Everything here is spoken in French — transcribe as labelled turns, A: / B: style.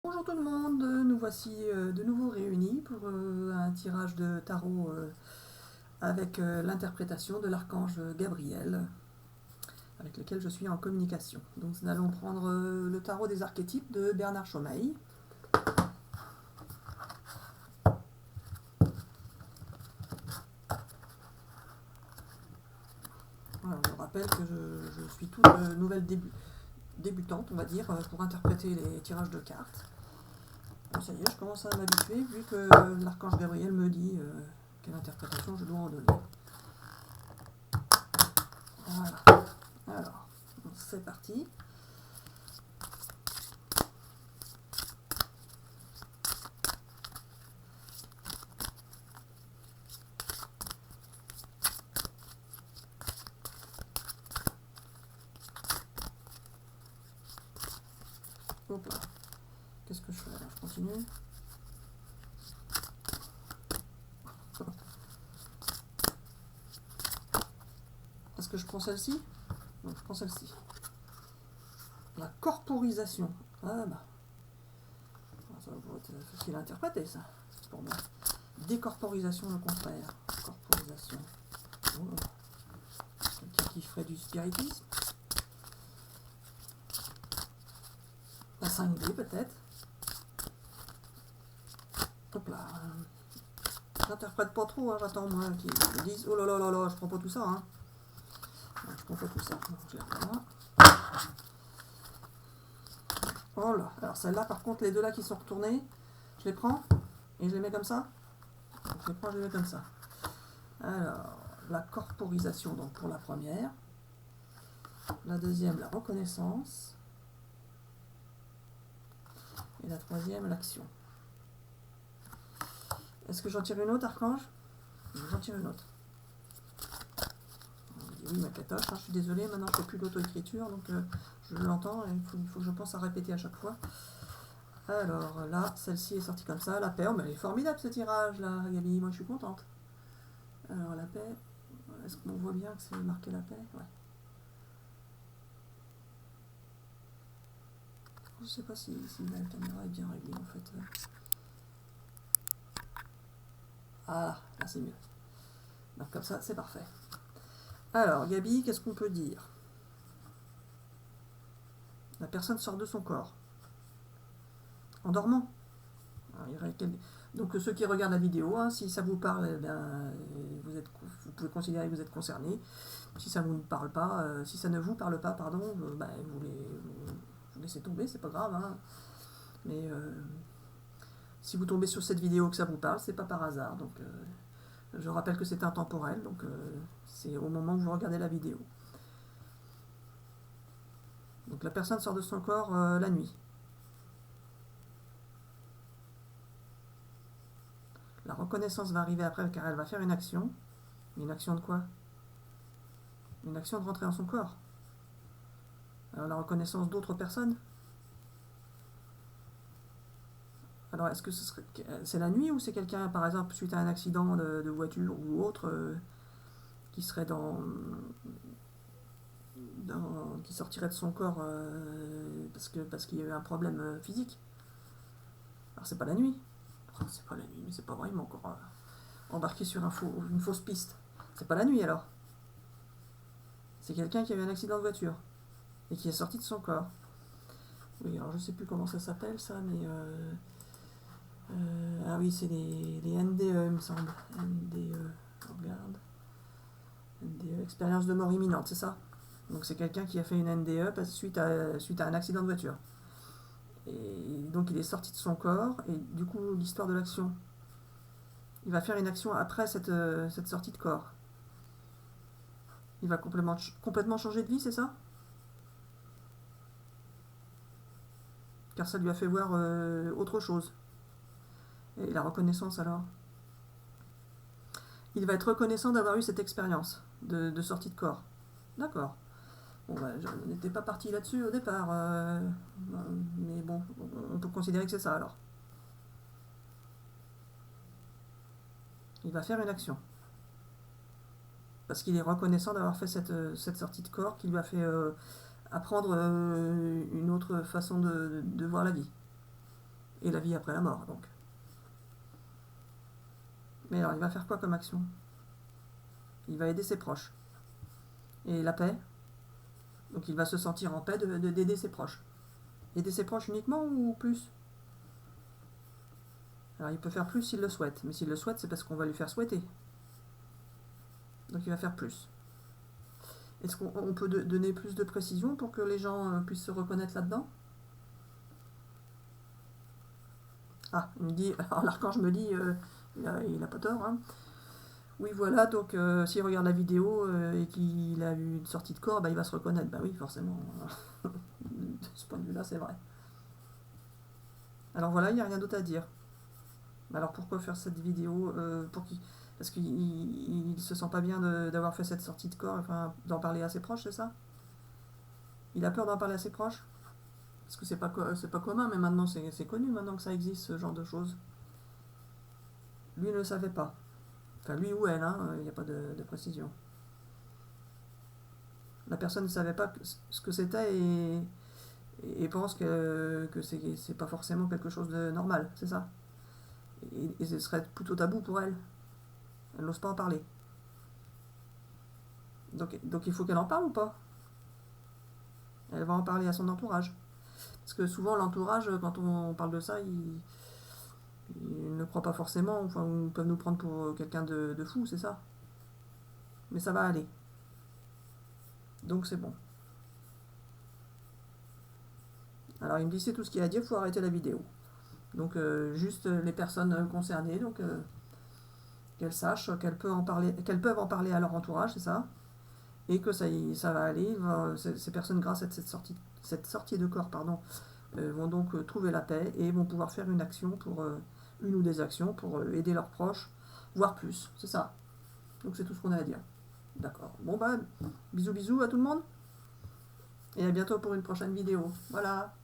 A: Bonjour tout le monde, nous voici de nouveau réunis pour un tirage de tarot avec l'interprétation de l'archange Gabriel, avec lequel je suis en communication. Donc nous allons prendre le tarot des archétypes de Bernard Chomail. Voilà, je rappelle que je suis toute nouvelle débutante, on va dire, pour interpréter les tirages de cartes. Bon, ça y est, je commence à m'habituer vu que l'archange Gabriel me dit quelle interprétation je dois en donner. Voilà. Alors, c'est parti. Hop là. Qu'est-ce que je fais là? Je continue. Est-ce que je prends celle-ci? Non, je prends celle-ci. La corporisation. Ah bah. Ça va être facile à interpréter, ça, pour moi. Décorporisation, le contraire. Corporisation. Oh. Quelqu'un qui ferait du spiritisme. La 5D, peut-être. Hop là. J'interprète pas trop, hein, j'attends moi qu'ils me disent oh là là là là, je prends pas tout ça. Hein. Non, je prends pas tout ça. Non, je les reprends là. Oh là, alors celle-là, par contre, les deux là qui sont retournés, je les prends et je les mets comme ça. Donc, je les prends, je les mets comme ça. Alors, la corporisation, donc pour la première. La deuxième, la reconnaissance. Et la troisième, l'action. Est-ce que j'en tire une autre, Archange? J'en tire une autre. Oui, ma catoche, hein, je suis désolée, maintenant je ne fais plus l'auto-écriture, donc je l'entends, et il faut que je pense à répéter à chaque fois. Alors là, celle-ci est sortie comme ça, la paix. Oh, mais elle est formidable ce tirage là, Gabi, moi je suis contente. Alors la paix, est-ce qu'on voit bien que c'est marqué la paix? Ouais. Je sais pas si la caméra est bien réglée en fait. Ah, là c'est mieux. Donc comme ça, c'est parfait. Alors Gabi, qu'est-ce qu'on peut dire? La personne sort de son corps. En dormant. Donc ceux qui regardent la vidéo, hein, si ça vous parle, eh bien, vous pouvez considérer que vous êtes concerné. Si ça vous parle pas, si ça ne vous parle pas, pardon, vous laissez tomber, c'est pas grave. Hein. Mais si vous tombez sur cette vidéo que ça vous parle, c'est pas par hasard. Donc je rappelle que c'est intemporel, donc c'est au moment où vous regardez la vidéo. Donc la personne sort de son corps la nuit. La reconnaissance va arriver après car elle va faire une action. Une action de quoi? Une action de rentrer dans son corps. Alors la reconnaissance d'autres personnes. Alors est-ce que c'est la nuit ou c'est quelqu'un, par exemple, suite à un accident de voiture ou autre, qui serait qui sortirait de son corps parce qu'il y a eu un problème physique? Alors c'est pas la nuit. Oh, c'est pas la nuit, mais c'est pas vrai, il m'a encore embarqué sur une fausse piste. C'est pas la nuit alors. C'est quelqu'un qui a eu un accident de voiture et qui est sorti de son corps. Oui, alors je sais plus comment ça s'appelle ça, mais ah oui, c'est les NDE, il me semble. NDE, regarde. NDE, expérience de mort imminente, c'est ça? Donc c'est quelqu'un qui a fait une NDE suite à un accident de voiture. Et donc il est sorti de son corps, et du coup l'histoire de l'action. Il va faire une action après cette sortie de corps. Il va complètement changer de vie, c'est ça? Car ça lui a fait voir autre chose. Et la reconnaissance alors? Il va être reconnaissant d'avoir eu cette expérience de sortie de corps. D'accord. Bon, bah, je n'étais pas parti là-dessus au départ. Mais bon, on peut considérer que c'est ça alors. Il va faire une action. Parce qu'il est reconnaissant d'avoir fait cette sortie de corps qui lui a fait apprendre une autre façon de voir la vie. et la vie après la mort, donc. Mais alors, il va faire quoi comme action? Il va aider ses proches. Et la paix? Donc il va se sentir en paix d'aider ses proches. Aider ses proches uniquement ou plus? Alors il peut faire plus s'il le souhaite, mais s'il le souhaite, c'est parce qu'on va lui faire souhaiter. Donc il va faire plus. Est-ce qu'on peut donner plus de précision pour que les gens puissent se reconnaître là-dedans? Ah, il me dit, alors l'archange me dit, il a pas tort, hein. Oui, voilà, donc s'il regarde la vidéo et qu'il a eu une sortie de corps, bah, il va se reconnaître. Bah oui, forcément. De ce point de vue-là, c'est vrai. Alors voilà, il n'y a rien d'autre à dire. Alors pourquoi faire cette vidéo parce qu'il se sent pas bien d'avoir fait cette sortie de corps, enfin d'en parler à ses proches, c'est ça? Il a peur d'en parler à ses proches? Parce que c'est pas commun, mais maintenant c'est connu maintenant que ça existe, ce genre de choses. Lui ne le savait pas. Enfin lui ou elle, hein, il n'y a pas de précision. La personne ne savait pas ce que c'était et pense que c'est pas forcément quelque chose de normal, c'est ça? Et ce serait plutôt tabou pour elle. Elle n'ose pas en parler. Donc il faut qu'elle en parle ou pas? Elle va en parler à son entourage. Parce que souvent l'entourage, quand on parle de ça, il ne croit pas forcément, enfin, ils peuvent nous prendre pour quelqu'un de fou, c'est ça. Mais ça va aller. Donc c'est bon. Alors il me dit c'est tout ce qu'il y a à dire, il faut arrêter la vidéo. Donc juste les personnes concernées, donc qu'elles sachent qu'elles peuvent en parler à leur entourage, c'est ça. Et que ça va aller. Ces personnes, grâce à cette sortie de corps, pardon, vont donc trouver la paix et vont pouvoir faire une action une ou des actions pour aider leurs proches, voire plus, c'est ça. Donc c'est tout ce qu'on a à dire. D'accord. Bon bah, bisous bisous à tout le monde et à bientôt pour une prochaine vidéo. Voilà.